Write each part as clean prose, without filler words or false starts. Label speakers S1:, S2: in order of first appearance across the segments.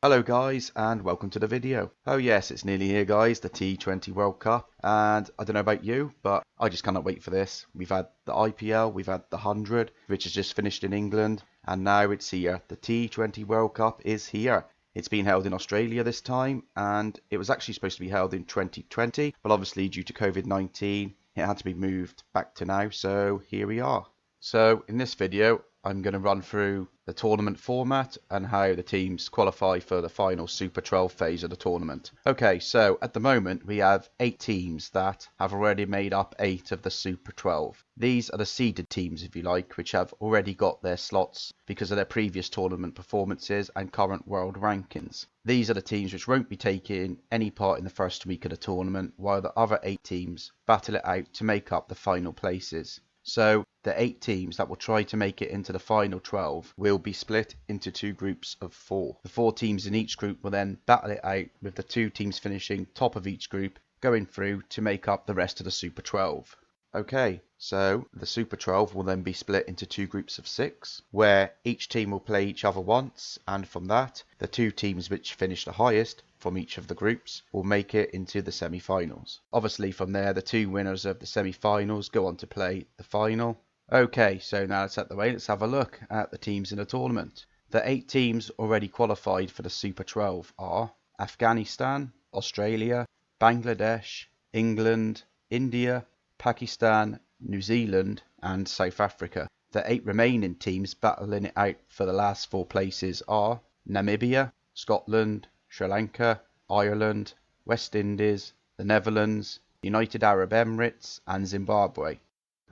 S1: Hello guys and welcome to the video. Oh yes, it's nearly here guys, the T20 World Cup, and I don't know about you, but I just cannot wait for this. We've had the IPL, we've had the 100, which has just finished in England, and now it's here. The T20 World Cup is here. It's been held in Australia this time, and it was actually supposed to be held in 2020, but obviously due to COVID-19, it had to be moved back to now, so here we are. So in this video, I'm going to run through the tournament format and how the teams qualify for the final Super 12 phase of the tournament. Okay, so at the moment we have 8 teams that have already made up 8 of the Super 12. These are the seeded teams, if you like, which have already got their slots because of their previous tournament performances and current world rankings. These are the teams which won't be taking any part in the first week of the tournament, while the other 8 teams battle it out to make up the final places. So the 8 teams that will try to make it into the final 12 will be split into 2 groups of 4. The 4 teams in each group will then battle it out, with the 2 teams finishing top of each group going through to make up the rest of the Super 12. Okay, so the Super 12 will then be split into 2 groups of 6, where each team will play each other once, and from that, the 2 teams which finish the highest from each of the groups will make it into the semi-finals. Obviously from there, the 2 winners of the semi-finals go on to play the final. Okay, so now that's out the way, let's have a look at the teams in the tournament. The 8 teams already qualified for the Super 12 are Afghanistan, Australia, Bangladesh, England, India, Pakistan, New Zealand and South Africa. The 8 remaining teams battling it out for the last 4 places are Namibia, Scotland, Sri Lanka, Ireland, West Indies, the Netherlands, United Arab Emirates and Zimbabwe.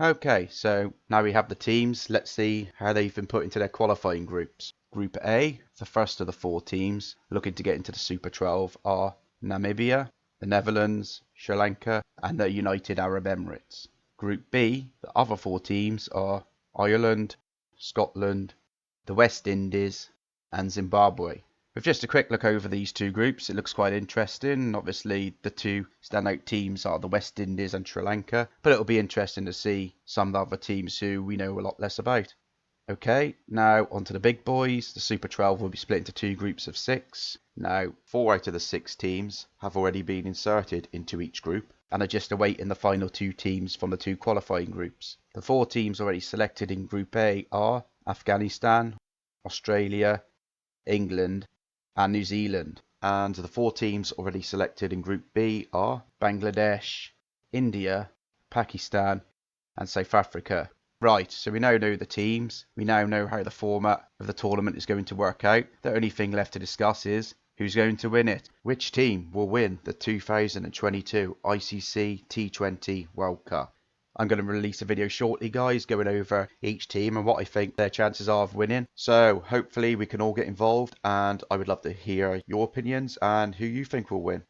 S1: Okay, so now we have the teams. Let's see how they've been put into their qualifying groups. Group A, the first of the 4 teams looking to get into the Super 12 are Namibia, the Netherlands, Sri Lanka and the United Arab Emirates. Group B, the other 4 teams are Ireland, Scotland, the West Indies and Zimbabwe. With just a quick look over these 2 groups, it looks quite interesting. Obviously the 2 standout teams are the West Indies and Sri Lanka, but it'll be interesting to see some of the other teams who we know a lot less about. Okay, now onto the big boys. The Super 12 will be split into 2 groups of 6. Now, 4 out of the 6 teams have already been inserted into each group and are just awaiting the final 2 teams from the 2 qualifying groups. The 4 teams already selected in Group A are Afghanistan, Australia, England and New Zealand. And the 4 teams already selected in Group B are Bangladesh, India, Pakistan and South Africa. Right, so we now know the teams, we now know how the format of the tournament is going to work out. The only thing left to discuss is who's going to win it. Which team will win the 2022 ICC T20 World Cup? I'm going to release a video shortly guys going over each team and what I think their chances are of winning. So hopefully we can all get involved and I would love to hear your opinions and who you think will win.